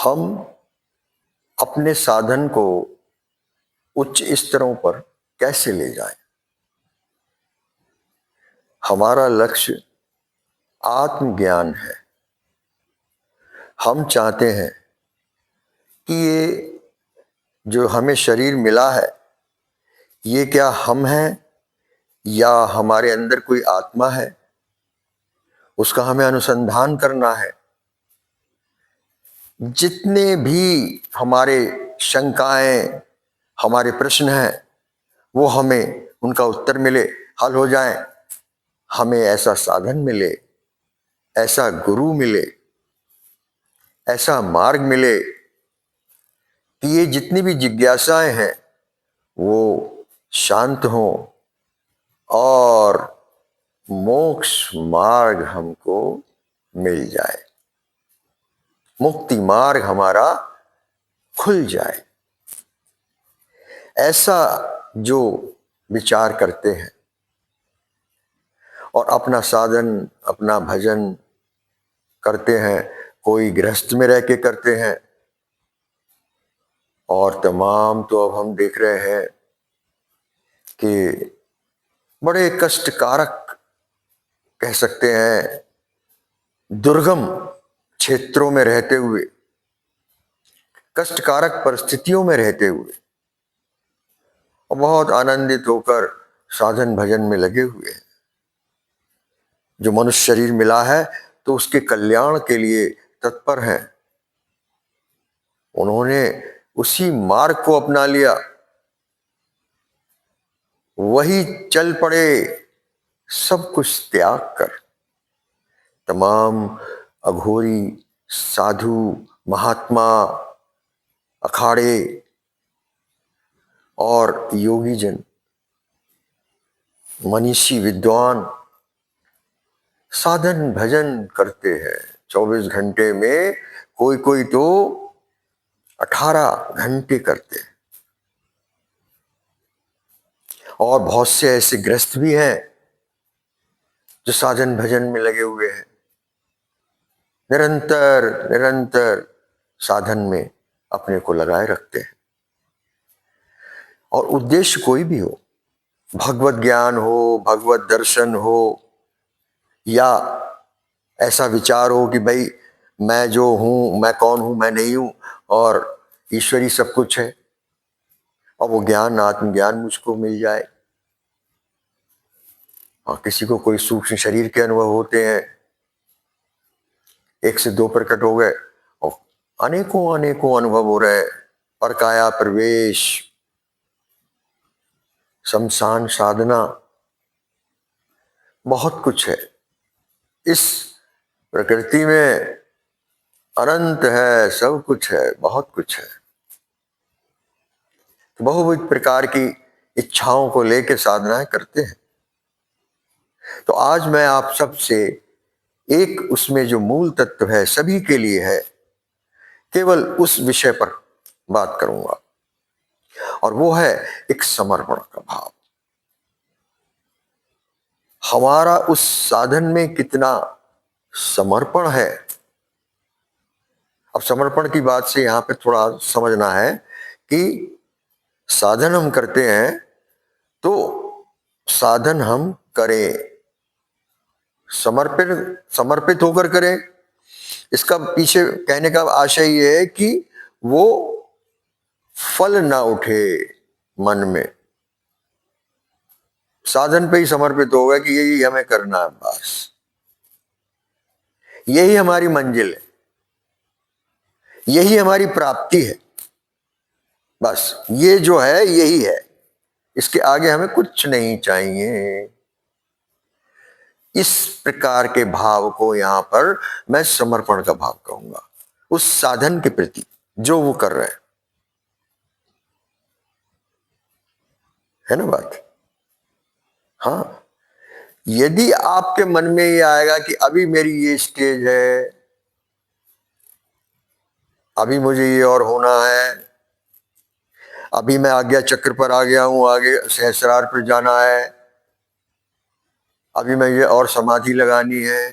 हम अपने साधन को उच्च स्तरों पर कैसे ले जाएं? हमारा लक्ष्य आत्मज्ञान है। हम चाहते हैं कि ये जो हमें शरीर मिला है, ये क्या हम हैं या हमारे अंदर कोई आत्मा है, उसका हमें अनुसंधान करना है। जितने भी हमारे शंकाएं, हमारे प्रश्न हैं, वो हमें उनका उत्तर मिले, हल हो जाए। हमें ऐसा साधन मिले, ऐसा गुरु मिले, ऐसा मार्ग मिले कि ये जितनी भी जिज्ञासाएं हैं वो शांत हों और मोक्ष मार्ग हमको मिल जाए, मुक्ति मार्ग हमारा खुल जाए। ऐसा जो विचार करते हैं और अपना साधन, अपना भजन करते हैं, कोई गृहस्थ में रह के करते हैं, और तमाम तो अब हम देख रहे हैं कि बड़े कष्टकारक, कह सकते हैं दुर्गम क्षेत्रों में रहते हुए, कष्टकारक परिस्थितियों में रहते हुए और बहुत आनंदित होकर साधन भजन में लगे हुए हैं। जो मनुष्य शरीर मिला है तो उसके कल्याण के लिए तत्पर हैं। उन्होंने उसी मार्ग को अपना लिया, वही चल पड़े, सब कुछ त्याग कर। तमाम अघोरी, साधु, महात्मा, अखाड़े और योगी जन, मनीषी, विद्वान साधन भजन करते हैं 24 घंटे में। कोई कोई तो 18 घंटे करते हैं। और बहुत से ऐसे गृहस्थ भी हैं जो साधन भजन में लगे हुए हैं, निरंतर निरंतर साधन में अपने को लगाए रखते हैं। और उद्देश्य कोई भी हो, भगवत ज्ञान हो, भगवत दर्शन हो, या ऐसा विचार हो कि भाई मैं जो हूं, मैं कौन हूं, मैं नहीं हूं और ईश्वरी सब कुछ है, और वो ज्ञान, आत्मज्ञान मुझको मिल जाए। और किसी को कोई सूक्ष्म शरीर के अनुभव होते हैं, 1 से 2 प्रकट हो गए और अनेकों अनेकों अनुभव हो रहे, परकाया प्रवेश, शमशान साधना, बहुत कुछ है इस प्रकृति में। अनंत है, सब कुछ है, बहुत कुछ है। तो बहुविध प्रकार की इच्छाओं को लेकर साधनाएं करते हैं। तो आज मैं आप सबसे एक, उसमें जो मूल तत्व है, सभी के लिए है, केवल उस विषय पर बात करूंगा, और वो है एक समर्पण का भाव। हमारा उस साधन में कितना समर्पण है। अब समर्पण की बात से यहां पे थोड़ा समझना है कि साधन हम करते हैं तो साधन हम करें, समर्पित समर्पित होकर करें। इसका पीछे कहने का आशय ये है कि वो फल ना उठे मन में, साधन पे ही समर्पित होगा कि यही हमें करना है, बस यही हमारी मंजिल है, यही हमारी प्राप्ति है, बस ये जो है यही है, इसके आगे हमें कुछ नहीं चाहिए। इस प्रकार के भाव को यहां पर मैं समर्पण का भाव कहूंगा, उस साधन के प्रति जो वो कर रहे हैं, है ना बात। हाँ, यदि आपके मन में ये आएगा कि अभी मेरी ये स्टेज है, अभी मुझे ये और होना है, अभी मैं आज्ञा चक्र पर आ गया हूं, आगे सहस्रार पर जाना है, अभी मैं ये और समाधि लगानी है,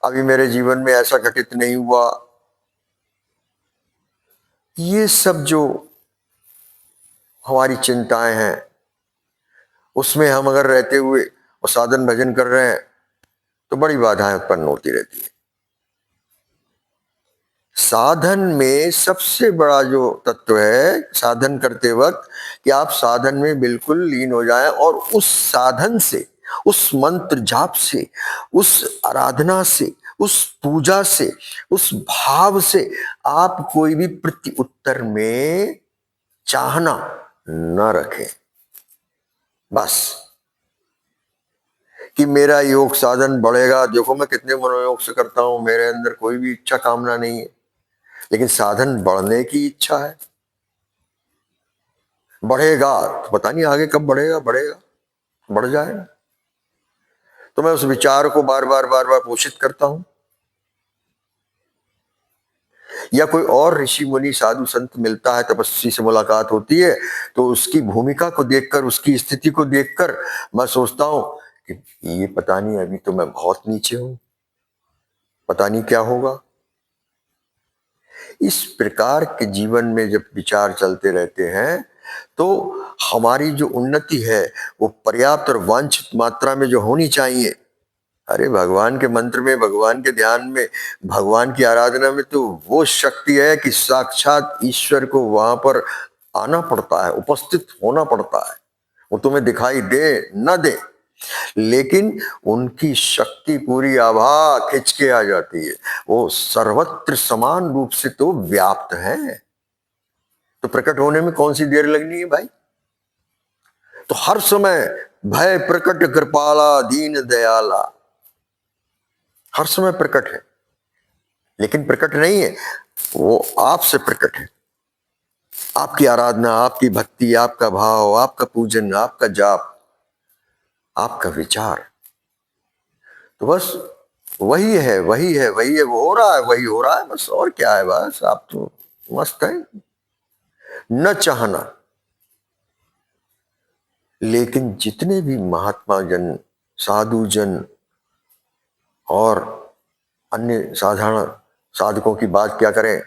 अभी मेरे जीवन में ऐसा घटित नहीं हुआ। ये सब जो हमारी चिंताएं हैं, उसमें हम अगर रहते हुए और साधन भजन कर रहे हैं तो बड़ी बाधाएं उत्पन्न होती रहती है। साधन में सबसे बड़ा जो तत्व है साधन करते वक्त, कि आप साधन में बिल्कुल लीन हो जाएं और उस साधन से, उस मंत्र जाप से, उस आराधना से, उस पूजा से, उस भाव से आप कोई भी प्रति उत्तर में चाहना न रखें। बस कि मेरा योग साधन बढ़ेगा, देखो मैं कितने मनोयोग से करता हूं, मेरे अंदर कोई भी इच्छा कामना नहीं है, लेकिन साधन बढ़ने की इच्छा है। बढ़ेगा तो पता नहीं आगे कब बढ़ेगा, बढ़ेगा बढ़ जाएगा। तो मैं उस विचार को बार बार पोषित करता हूं। या कोई और ऋषि मुनि साधु संत मिलता है, तपस्वी से मुलाकात होती है, तो उसकी भूमिका को देखकर, उसकी स्थिति को देखकर मैं सोचता हूं कि ये पता नहीं, अभी तो मैं बहुत नीचे हूं, पता नहीं क्या होगा। इस प्रकार के जीवन में जब विचार चलते रहते हैं तो हमारी जो उन्नति है वो पर्याप्त और वांछित मात्रा में जो होनी चाहिए। अरे भगवान के मंत्र में, भगवान के ध्यान में, भगवान की आराधना में तो वो शक्ति है कि साक्षात ईश्वर को वहां पर आना पड़ता है, उपस्थित होना पड़ता है। वो तुम्हें दिखाई दे न दे, लेकिन उनकी शक्ति पूरी आभा खिंच के आ जाती है। वो सर्वत्र समान रूप से तो व्याप्त है, तो प्रकट होने में कौन सी देर लगनी है भाई। तो हर समय भय प्रकट कृपाला दीन दयाला, हर समय प्रकट है, लेकिन प्रकट नहीं है, वो आपसे प्रकट है। आपकी आराधना, आपकी भक्ति, आपका भाव, आपका पूजन, आपका जाप, आपका विचार, तो बस वही है, वही है, वही है, वो हो रहा है, वही हो रहा है, बस और क्या है। बस आप तो मस्त हैं। न चाहना। लेकिन जितने भी महात्मा जन, साधु जन और अन्य साधारण साधकों की बात क्या करें,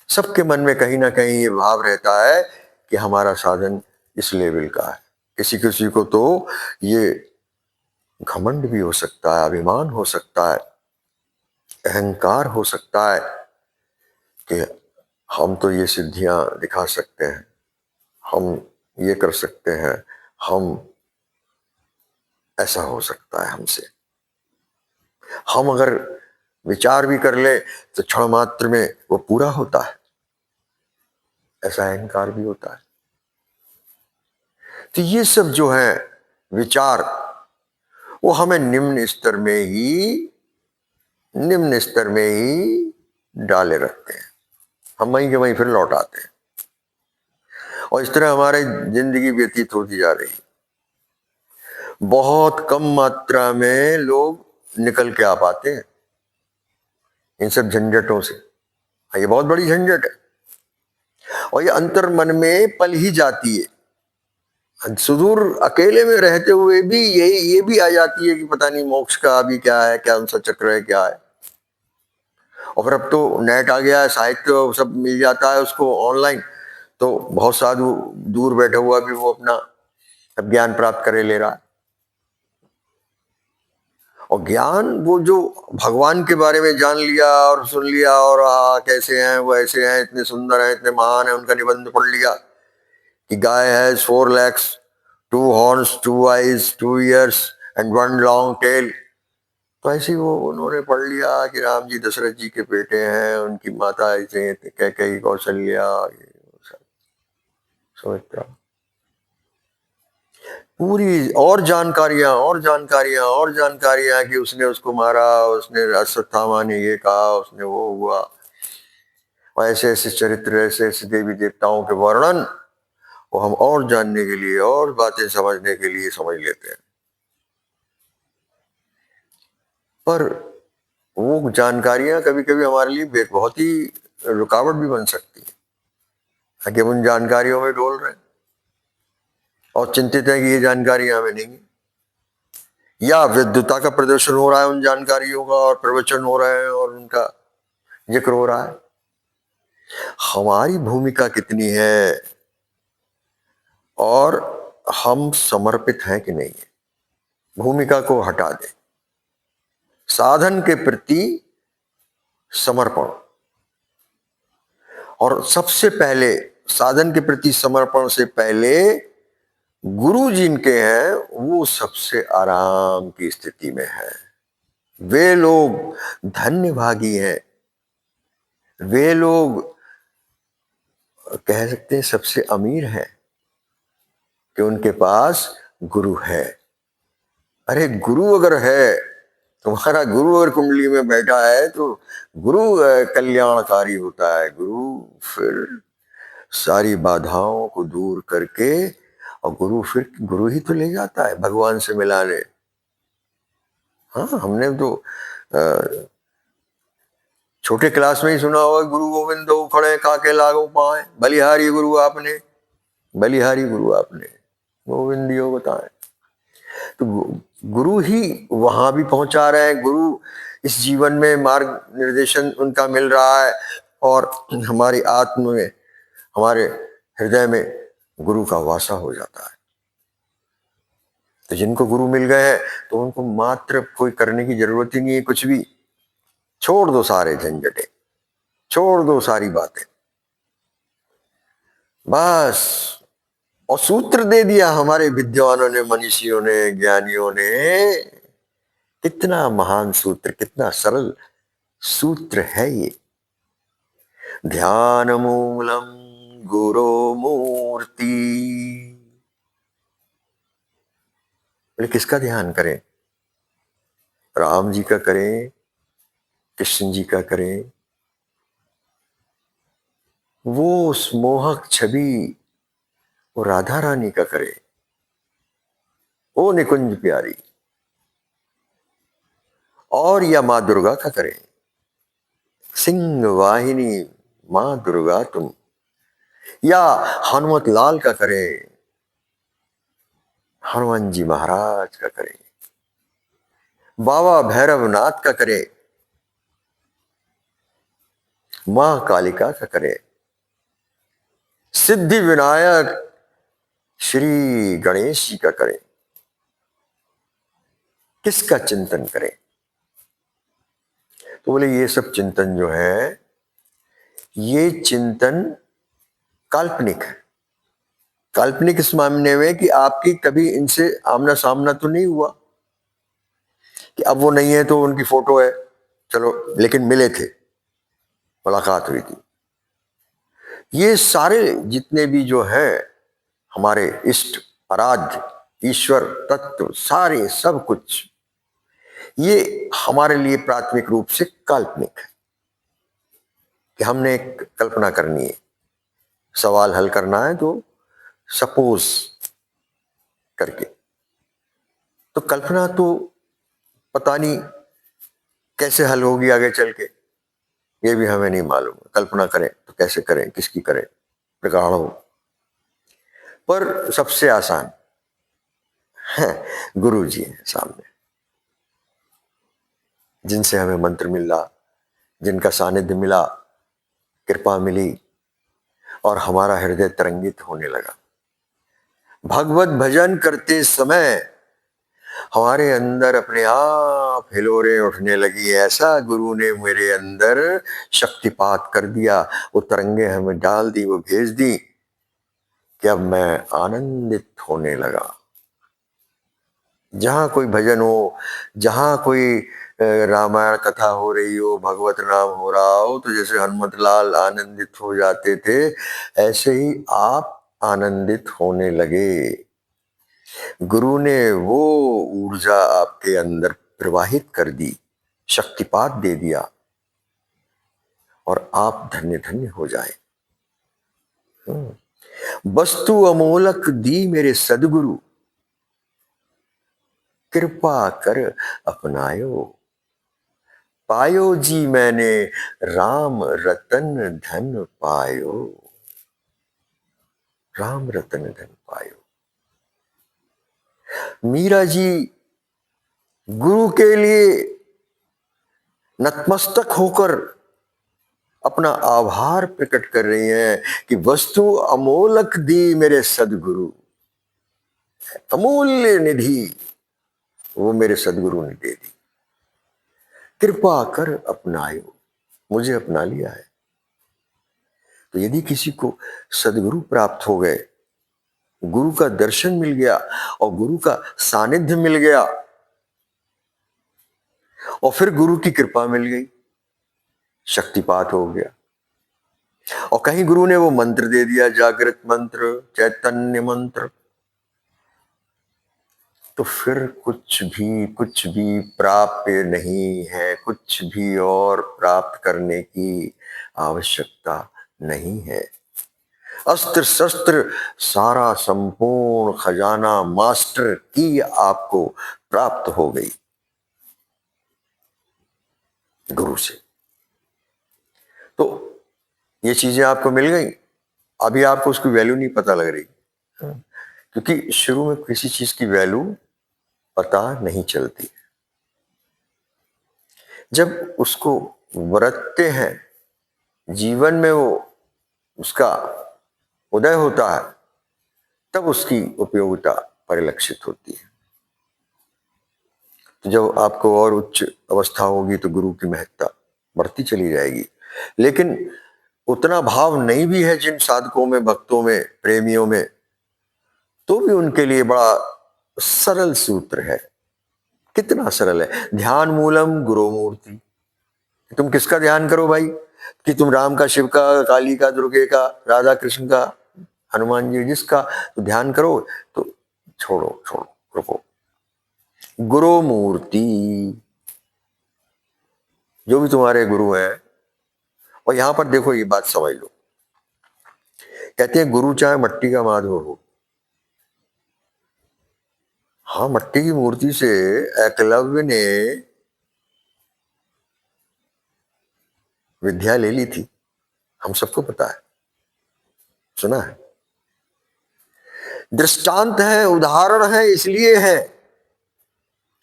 सबके मन में कहीं ना कहीं ये भाव रहता है कि हमारा साधन इस लेवल का है। किसी किसी को तो ये घमंड भी हो सकता है, अभिमान हो सकता है, अहंकार हो सकता है कि हम तो ये सिद्धियां दिखा सकते हैं, हम ये कर सकते हैं, हम, ऐसा हो सकता है हमसे। हम अगर विचार भी कर ले तो क्षण मात्र में वो पूरा होता है, ऐसा अहंकार भी होता है। तो ये सब जो है विचार, वो हमें निम्न स्तर में ही डाले रखते हैं। हम वहीं के वहीं फिर लौट आते हैं और इस तरह हमारी जिंदगी व्यतीत होती जा रही। बहुत कम मात्रा में लोग निकल के आ पाते हैं इन सब झंझटों से। ये बहुत बड़ी झंझट है और ये अंतर मन में पल ही जाती है। सुदूर अकेले में रहते हुए भी ये भी आ जाती है कि पता नहीं मोक्ष का अभी क्या है, क्या उनसा चक्र है, क्या है। और फिर अब तो नेट आ गया है, साहित्य सब मिल जाता है उसको ऑनलाइन, तो बहुत साधु दूर बैठा हुआ भी वो अपना अब ज्ञान प्राप्त करे ले रहा है। और ज्ञान वो जो भगवान के बारे में जान लिया और सुन लिया और कैसे हैं वो, ऐसे हैं, इतने सुंदर हैं, इतने महान हैं, उनका निबंध पढ़ लिया कि गाय है 4 legs, 2 horns, 2 eyes, 2 ears and 1 long tail। तो ऐसे ही वो उन्होंने पढ़ लिया कि राम जी दशरथ जी के बेटे हैं, उनकी माता ऐसे कैकेयी, कौशल्या, सुमित्रा, पूरी और जानकारियां और जानकारियां और जानकारियां कि उसने उसको मारा, उसने अश्वत्थामा ने ये कहा, उसने वो हुआ। और ऐसे ऐसे चरित्र, ऐसे ऐसे देवी देवताओं के वर्णन वो हम और जानने के लिए और बातें समझने के लिए समझ लेते हैं। पर वो जानकारियां कभी कभी हमारे लिए बहुत ही रुकावट भी बन सकती है कि हम उन जानकारियों में डोल रहे हैं और चिंतित है कि ये जानकारियां हमें नहीं है, या विद्वता का प्रदर्शन हो रहा है उन जानकारियों का, और प्रवचन हो रहे हैं और उनका जिक्र हो रहा है। हमारी भूमिका कितनी है और हम समर्पित हैं कि नहीं है? भूमिका को हटा दें, साधन के प्रति समर्पण। और सबसे पहले साधन के प्रति समर्पण से पहले गुरु जिनके हैं वो सबसे आराम की स्थिति में है। वे लोग धन्य भागी हैं, वे लोग कह सकते हैं सबसे अमीर हैं कि उनके पास गुरु है। अरे गुरु अगर है, तुम्हारा गुरु अगर कुंडली में बैठा है तो गुरु कल्याणकारी होता है। गुरु फिर सारी बाधाओं को दूर करके, और गुरु फिर गुरु ही तो ले जाता है भगवान से मिलाने। हाँ, हमने तो छोटे क्लास में ही सुना होगा, गुरु गोविंद दो खड़े काके लागो पाए, बलिहारी गुरु आपने, बलिहारी गुरु आपने, गोविंदियो बताए। तो गुरु ही वहां भी पहुंचा रहे हैं। गुरु इस जीवन में मार्ग निर्देशन उनका मिल रहा है, और हमारी आत्म में, हमारे हृदय में गुरु का वासा हो जाता है। तो जिनको गुरु मिल गए हैं तो उनको मात्र कोई करने की जरूरत ही नहीं है कुछ भी। छोड़ दो सारे झंझटे, छोड़ दो सारी बातें, बस। और सूत्र दे दिया हमारे विद्वानों ने, मनीषियों ने, ज्ञानियों ने। कितना महान सूत्र, कितना सरल सूत्र है ये। ध्यान मूलम गुरो मूर्ति। बोले किसका ध्यान करें? राम जी का करें, कृष्ण जी का करें? वो उस मोहक छवि वो राधा रानी का करे, ओ निकुंज प्यारी, और या माँ दुर्गा का करे। सिंह वाहिनी माँ दुर्गा तुम, या हनुमत लाल का करे, हनुमान जी महाराज का करे, बाबा भैरवनाथ का करे, माँ कालिका का करे, सिद्धि विनायक श्री गणेश जी का करे। किसका चिंतन करें? तो बोले ये सब चिंतन जो है, ये चिंतन काल्पनिक है। काल्पनिक इस मामले में कि आपकी कभी इनसे आमना सामना तो नहीं हुआ, कि अब वो नहीं है तो उनकी फोटो है, चलो, लेकिन मिले थे, मुलाकात हुई थी। ये सारे जितने भी जो है हमारे इष्ट, आराध्य, ईश्वर तत्व, सारे सब कुछ ये हमारे लिए प्राथमिक रूप से काल्पनिक है, कि हमने एक कल्पना करनी है। सवाल हल करना है तो सपोज करके, तो कल्पना तो पता नहीं कैसे हल होगी आगे चल के, ये भी हमें नहीं मालूम। कल्पना करें तो कैसे करें, किसकी करें, प्रगाढ़ हो। पर सबसे आसान है गुरु जी हैं सामने, जिनसे हमें मंत्र मिला, जिनका सानिध्य मिला, कृपा मिली, और हमारा हृदय तरंगित होने लगा। भगवत भजन करते समय हमारे अंदर अपने आप हिलोरें उठने लगी। ऐसा गुरु ने मेरे अंदर शक्तिपात कर दिया, वो तरंगे हमें डाल दी, वो भेज दी, कि अब मैं आनंदित होने लगा। जहां कोई भजन हो, जहां कोई रामायण कथा हो रही हो, भगवत नाम हो रहा हो, तो जैसे हनुमत लाल आनंदित हो जाते थे, ऐसे ही आप आनंदित होने लगे। गुरु ने वो ऊर्जा आपके अंदर प्रवाहित कर दी, शक्तिपात दे दिया, और आप धन्य धन्य हो जाए। वस्तु अमोलक दी मेरे सदगुरु, कृपा कर अपनायो, पायो जी मैंने राम रतन धन पायो, राम रतन धन पायो। मीरा जी गुरु के लिए नतमस्तक होकर अपना आभार प्रकट कर रही हैं कि वस्तु अमोलक दी मेरे सदगुरु, अमूल्य निधि वो मेरे सदगुरु ने दे दी, कृपा कर अपनायो, मुझे अपना लिया है। तो यदि किसी को सदगुरु प्राप्त हो गए, गुरु का दर्शन मिल गया और गुरु का सानिध्य मिल गया और फिर गुरु की कृपा मिल गई, शक्तिपात हो गया, और कहीं गुरु ने वो मंत्र दे दिया, जागृत मंत्र, चैतन्य मंत्र, तो फिर कुछ भी प्राप्य नहीं है, कुछ भी और प्राप्त करने की आवश्यकता नहीं है। अस्त्र शस्त्र सारा संपूर्ण खजाना मास्टर की आपको प्राप्त हो गई गुरु से। तो ये चीजें आपको मिल गई, अभी आपको उसकी वैल्यू नहीं पता लग रही, क्योंकि शुरू में किसी चीज की वैल्यू पता नहीं चलती। जब उसको बरतते हैं, जीवन में वो उसका उदय होता है, तब उसकी उपयोगिता परिलक्षित होती है। तो जब आपको और उच्च अवस्था होगी तो गुरु की महत्ता बढ़ती चली जाएगी। लेकिन उतना भाव नहीं भी है जिन साधकों में, भक्तों में, प्रेमियों में, तो भी उनके लिए बड़ा सरल सूत्र है। कितना सरल है, ध्यान मूलम गुरु मूर्ति। तुम किसका ध्यान करो भाई, कि तुम राम का, शिव का, काली का, दुर्गे का, राधा कृष्ण का, हनुमान जी, जिसका तो ध्यान करो, तो छोड़ो छोड़ो रुको, गुरु मूर्ति, जो भी तुम्हारे गुरु हैं। और यहां पर देखो, ये बात समझ लो, कहते हैं गुरु चाहे मट्टी का माधव हो। हाँ, मट्टी की मूर्ति से एकलव्य ने विद्या ले ली थी, हम सबको पता है, सुना है, दृष्टांत है, उदाहरण है, इसलिए है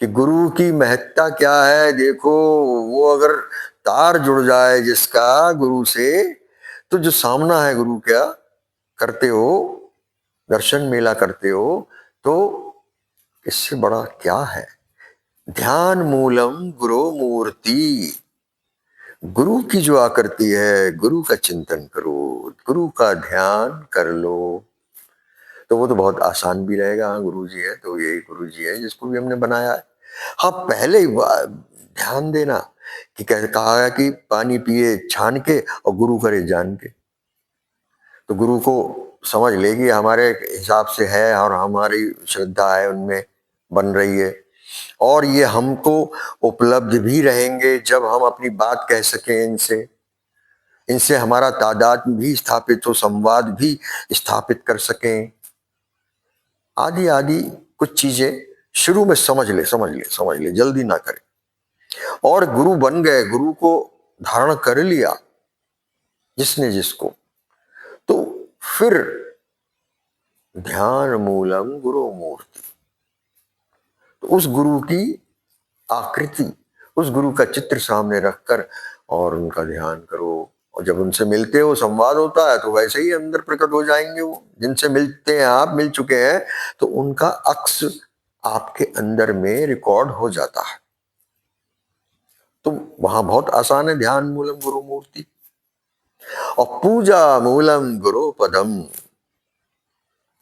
कि गुरु की महत्ता क्या है। देखो, वो अगर तार जुड़ जाए जिसका गुरु से, तो जो सामना है गुरु क्या करते हो, दर्शन मेला करते हो, तो इससे बड़ा क्या है। ध्यान मूलम गुरु मूर्ति, गुरु की जो आकृति है, गुरु का चिंतन करो, गुरु का ध्यान कर लो, तो वो तो बहुत आसान भी रहेगा। हाँ, गुरु जी है तो यही गुरु जी है जिसको भी हमने बनाया है। हाँ, पहले ही ध्यान देना कि कहा है कि पानी पिए छान के और गुरु करे जान के। तो गुरु को समझ लेगी हमारे हिसाब से है और हमारी श्रद्धा है उनमें बन रही है, और ये हमको उपलब्ध भी रहेंगे जब हम अपनी बात कह सकें इनसे, इनसे हमारा तादाद भी स्थापित हो, संवाद भी स्थापित कर सकें। आदि आदि कुछ चीजें शुरू में समझ ले, जल्दी ना करें। और गुरु बन गए, गुरु को धारण कर लिया जिसने जिसको, तो फिर ध्यान मूलम गुरु मूर्ति, तो उस गुरु की आकृति, उस गुरु का चित्र सामने रखकर और उनका ध्यान करो। और जब उनसे मिलते हो, संवाद होता है, तो वैसे ही अंदर प्रकट हो जाएंगे वो जिनसे मिलते हैं आप, मिल चुके हैं, तो उनका अक्स आपके अंदर में रिकॉर्ड हो जाता है। तो वहां बहुत आसान है, ध्यान मूलम गुरु मूर्ति। और पूजा मूलम गुरु पदम,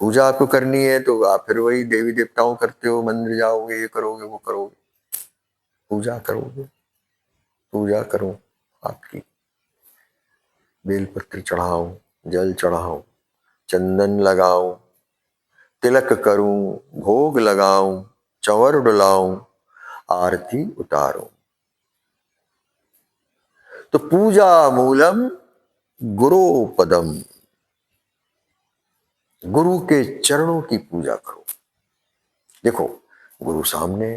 पूजा आपको करनी है तो आप फिर वही देवी देवताओं करते हो, मंदिर जाओगे, ये करोगे, वो करोगे, पूजा करोगे, पूजा करो आपकी, बेलपत्र चढ़ाओ, जल चढ़ाओ, चंदन लगाओ, तिलक करूं, भोग लगाऊं, चंवर डुलाऊं, आरती उतारो। तो पूजा मूलम गुरु पदम, गुरु के चरणों की पूजा करो। देखो, गुरु सामने,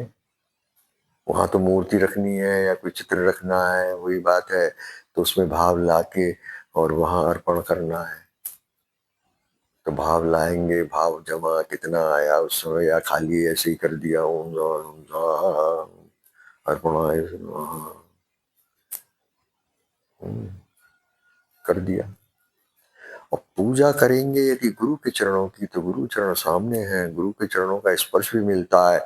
वहां तो मूर्ति रखनी है या कोई चित्र रखना है, वही बात है, तो उसमें भाव लाके और वहां अर्पण करना है। तो भाव लाएंगे, भाव जमा कितना आया उस समय, या खाली ऐसे ही कर दिया ओम अर्पणाय कर दिया। और पूजा करेंगे यदि गुरु के चरणों की, तो गुरु चरण सामने हैं, गुरु के चरणों का स्पर्श भी मिलता है।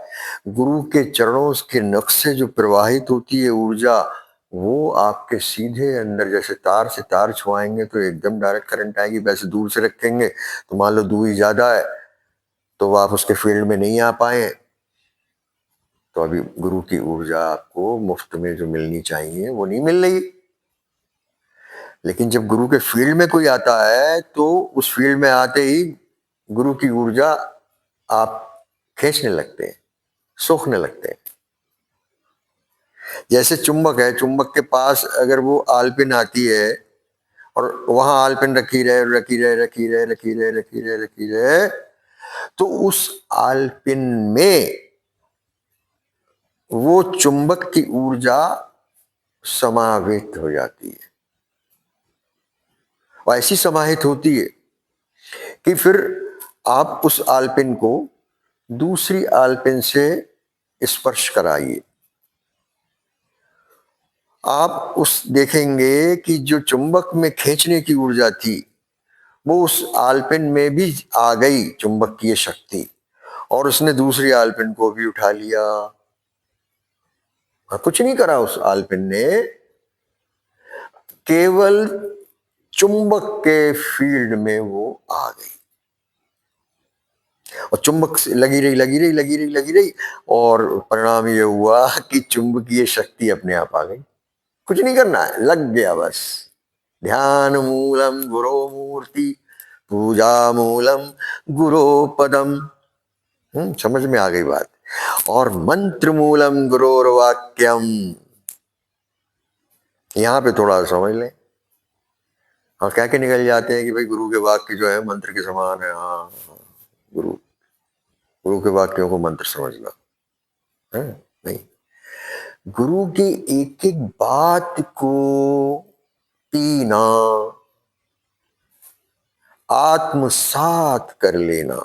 गुरु के चरणों के नख से जो प्रवाहित होती है ऊर्जा, वो आपके सीधे अंदर, जैसे तार से तार छुआएंगे तो एकदम डायरेक्ट करंट आएगी, वैसे दूर से रखेंगे तो मान लो दूरी ज्यादा है तो आप उसके फील्ड में नहीं आ पाए, तो अभी गुरु की ऊर्जा आपको मुफ्त में जो मिलनी चाहिए वो नहीं मिल रही। लेकिन जब गुरु के फील्ड में कोई आता है तो उस फील्ड में आते ही गुरु की ऊर्जा आप खींचने लगते हैं, सोखने लगते हैं। जैसे चुंबक है, चुंबक के पास अगर वो आलपिन आती है और वहां आलपिन रखी रहे रखी रहे रखी रहे रखी रहे रखी रहे रखी रहे, तो उस आलपिन में वो चुंबक की ऊर्जा समाहित हो जाती है, और ऐसी समाहित होती है कि फिर आप उस आलपिन को दूसरी आलपिन से स्पर्श कराइए, आप उस देखेंगे कि जो चुंबक में खींचने की ऊर्जा थी वो उस आलपिन में भी आ गई, चुंबक की शक्ति, और उसने दूसरी आलपिन को भी उठा लिया। और कुछ नहीं करा उस आलपिन ने, केवल चुंबक के फील्ड में वो आ गई और चुंबक से लगी रही लगी रही लगी रही लगी रही, और परिणाम ये हुआ कि चुंबकीय शक्ति अपने आप आ गई। कुछ नहीं करना है, लग गया बस। ध्यान मूलम गुरो मूर्ति, पूजा मूलम गुरो पदम। समझ में आ गई बात। और मंत्र मूलम गुरोर वाक्यम, यहां पे थोड़ा समझ लें। हाँ, कह के निकल जाते हैं कि भाई गुरु के वाक्य जो है मंत्र के समान है। हाँ हाँ, गुरु गुरु के वाक्यों को मंत्र समझना है नहीं। गुरु की एक एक बात को पीना, आत्मसात कर लेना।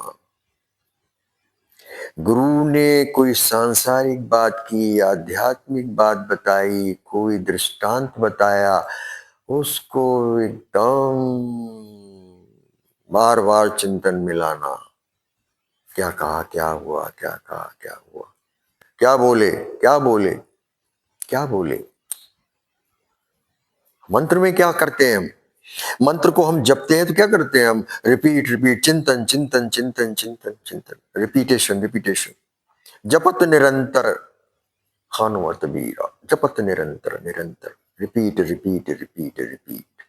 गुरु ने कोई सांसारिक बात की, आध्यात्मिक बात बताई, कोई दृष्टांत बताया, उसको एकदम बार बार चिंतन मिलाना। क्या कहा, क्या हुआ, क्या कहा, क्या हुआ, क्या बोले, क्या बोले, क्या बोले। मंत्र में क्या करते हैं हम? मंत्र को हम जपते हैं तो क्या करते हैं हम? रिपीट रिपीट, चिंतन चिंतन चिंतन चिंतन चिंतन, रिपीटेशन रिपीटेशन, जपत निरंतर। हनुमत बीरा, जपत निरंतर निरंतर, रिपीट रिपीट रिपीट रिपीट।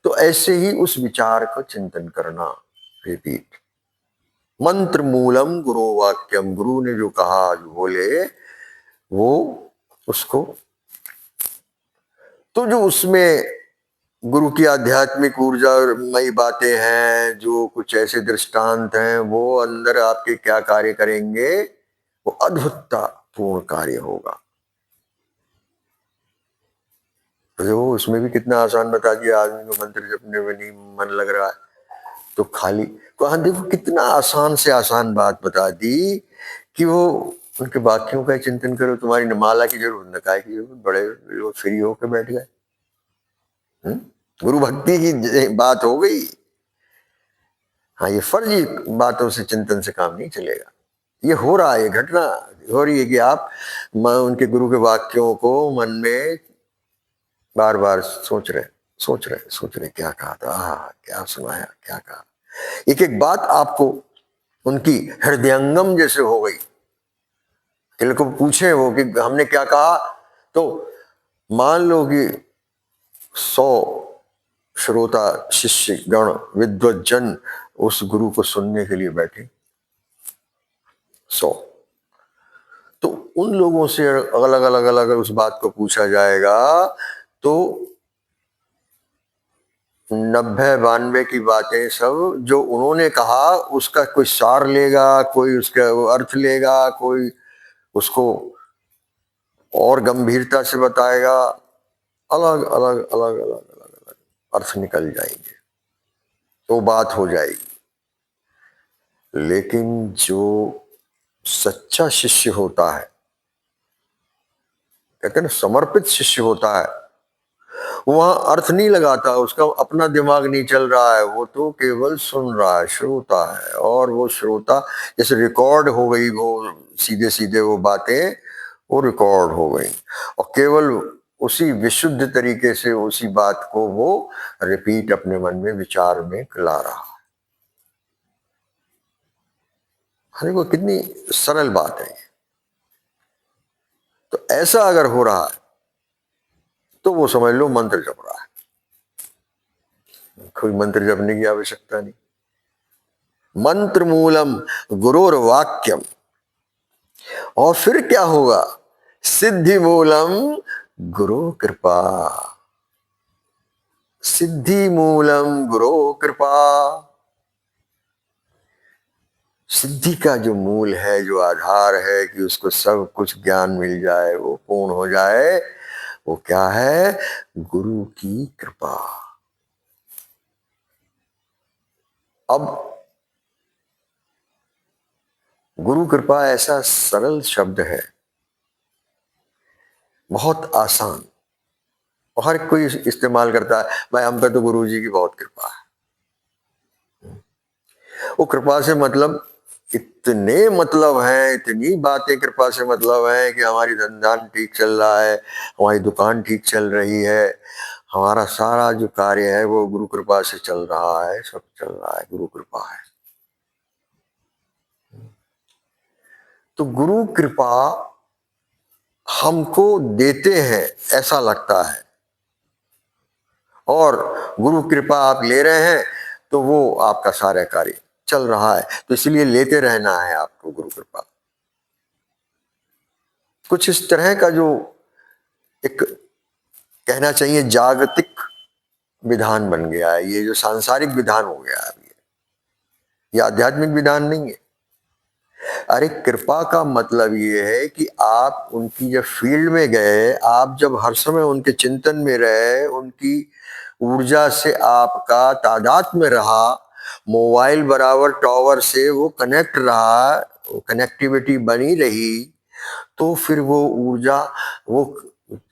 तो ऐसे ही उस विचार को चिंतन करना, रिपीट। मंत्र मूलम गुरु वाक्यम, गुरु ने जो कहा, जो बोले, वो उसको, तो जो उसमें गुरु की आध्यात्मिक ऊर्जा मई बातें हैं, जो कुछ ऐसे दृष्टांत हैं, वो अंदर आपके क्या कार्य करेंगे? वो अद्भुतता पूर्ण कार्य होगा। तो उसमें भी कितना आसान बता दिया, आदमी को मंत्र जपने में नहीं मन लग रहा है तो खाली, कहा देखो कितना आसान से आसान बात बता दी कि वो उनके वाक्यों का चिंतन करो, तुम्हारी न माला की जरूरत न काय की जरूरत, बड़े लोग फ्री होकर बैठ गए। गुरु भक्ति की बात हो गई। हाँ, ये फर्जी बातों से, चिंतन से काम नहीं चलेगा। ये हो रहा है, ये घटना हो रही है कि आप उनके गुरु के वाक्यों को मन में बार बार सोच रहे सोच रहे सोच रहे, क्या कहा था, क्या सुनाया, क्या कहा। एक एक बात आपको उनकी हृदयंगम जैसे हो गई। किसी को पूछे वो कि हमने क्या कहा, तो मान लो कि 100 श्रोता शिष्य गण विद्वज्जन उस गुरु को सुनने के लिए बैठे, 100, तो उन लोगों से अलग अलग अलग उस बात को पूछा जाएगा तो 90-92 की बातें सब जो उन्होंने कहा उसका कोई सार लेगा, कोई उसका अर्थ लेगा, कोई उसको और गंभीरता से बताएगा। अलग अलग अलग अलग अलग अलग अर्थ निकल जाएंगे, तो बात हो जाएगी। लेकिन जो सच्चा शिष्य होता है कहते हैं ना, समर्पित शिष्य होता है, वहां अर्थ नहीं लगाता, उसका अपना दिमाग नहीं चल रहा है, वो तो केवल सुन रहा है, श्रोता है। और वो श्रोता जैसे रिकॉर्ड हो गई, वो सीधे सीधे वो बातें वो रिकॉर्ड हो गई, और केवल उसी विशुद्ध तरीके से उसी बात को वो रिपीट अपने मन में विचार में ला रहा है। देखो कितनी सरल बात है। तो ऐसा अगर हो रहा है तो वो समझ लो मंत्र जप रहा है, कोई मंत्र जपने की आवश्यकता नहीं। मंत्र मूलम गुरुर वाक्यम, और फिर क्या होगा, सिद्धि मूलम गुरु कृपा, सिद्धि मूलम गुरु कृपा। सिद्धि का जो मूल है, जो आधार है कि उसको सब कुछ ज्ञान मिल जाए, वो पूर्ण हो जाए, वो क्या है, गुरु की कृपा। अब गुरु कृपा ऐसा सरल शब्द है, बहुत आसान, और हर कोई इस्तेमाल करता है, भाई हम पे तो गुरु जी की बहुत कृपा है। वो कृपा से मतलब इतने मतलब है, इतनी बातें कृपा से मतलब है कि हमारी धंधा ठीक चल रहा है, हमारी दुकान ठीक चल रही है, हमारा सारा जो कार्य है वो गुरु कृपा से चल रहा है, सब चल रहा है, गुरु कृपा है। तो गुरु कृपा हमको देते हैं ऐसा लगता है, और गुरु कृपा आप ले रहे हैं तो वो आपका सारा कार्य चल रहा है, तो इसलिए लेते रहना है आपको गुरु कृपा। कुछ इस तरह का जो एक कहना चाहिए जागतिक विधान बन गया है, ये जो सांसारिक विधान हो गया है, ये आध्यात्मिक विधान नहीं है। अरे कृपा का मतलब ये है कि आप उनकी जब फील्ड में गए, आप जब हर समय उनके चिंतन में रहे, उनकी ऊर्जा से आपका तादाद में रहा, मोबाइल बराबर टावर से वो कनेक्ट रहा, कनेक्टिविटी बनी रही, तो फिर वो ऊर्जा, वो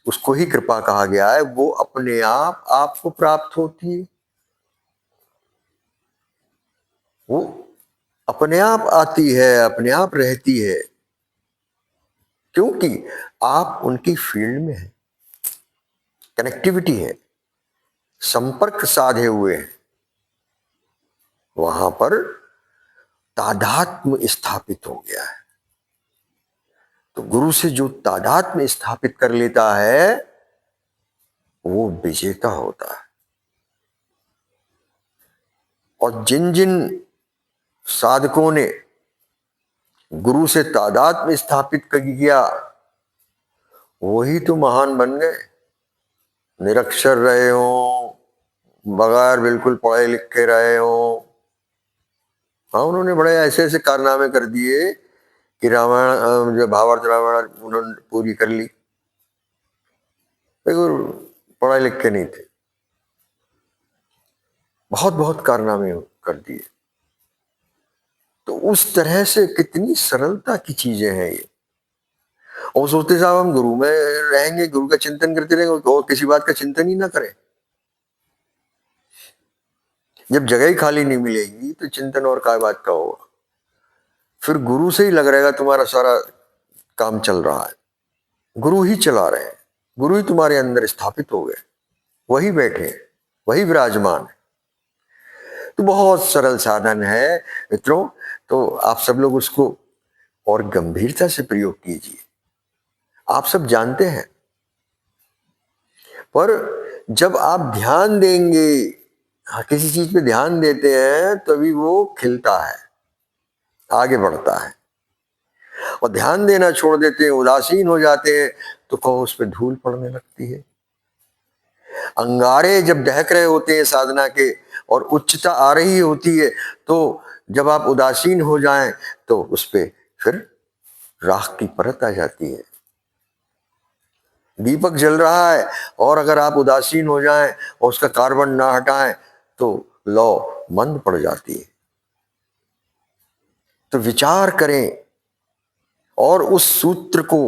उसको ही कृपा कहा गया है, वो अपने आप आपको प्राप्त होती है, वो अपने आप आती है, अपने आप रहती है, क्योंकि आप उनकी फील्ड में हैं, कनेक्टिविटी है, संपर्क साधे हुए हैं, वहां पर तादात्म्य स्थापित हो गया है। तो गुरु से जो तादात्म्य स्थापित कर लेता है वो विजेता होता है। और जिन जिन साधकों ने गुरु से तादात्म्य स्थापित किया, वही तो महान बन गए। निरक्षर रहे हो, बगैर बिल्कुल पढ़े लिखे रहे हो, हाँ उन्होंने बड़े ऐसे ऐसे कारनामे कर दिए कि रामायण जो भावार्थ रामायण उन्होंने पूरी कर ली, पढ़े लिखे नहीं थे, बहुत बहुत कारनामे कर दिए। तो उस तरह से कितनी सरलता की चीजें हैं ये, और सोचते साहब हम गुरु में रहेंगे, गुरु का चिंतन करते रहेंगे और किसी बात का चिंतन ही ना करें। जब जगह ही खाली नहीं मिलेगी तो चिंतन और काय बात का होगा। फिर गुरु से ही लग रहेगा तुम्हारा सारा काम चल रहा है, गुरु ही चला रहे हैं, गुरु ही तुम्हारे अंदर स्थापित हो गए, वही बैठे, वही विराजमान है। तो बहुत सरल साधन है मित्रों, तो आप सब लोग उसको और गंभीरता से प्रयोग कीजिए। आप सब जानते हैं, पर जब आप ध्यान देंगे, किसी चीज पे ध्यान देते हैं तभी वो खिलता है, आगे बढ़ता है। और ध्यान देना छोड़ देते हैं, उदासीन हो जाते हैं, तो कहो उस पर धूल पड़ने लगती है। अंगारे जब दहक रहे होते हैं साधना के और उच्चता आ रही होती है, तो जब आप उदासीन हो जाएं तो उस पर फिर राख की परत आ जाती है। दीपक जल रहा है और अगर आप उदासीन हो जाएं और उसका कार्बन ना हटाएं तो लौ मंद पड़ जाती है। तो विचार करें और उस सूत्र को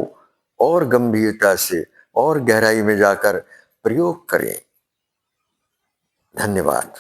और गंभीरता से और गहराई में जाकर प्रयोग करें। धन्यवाद।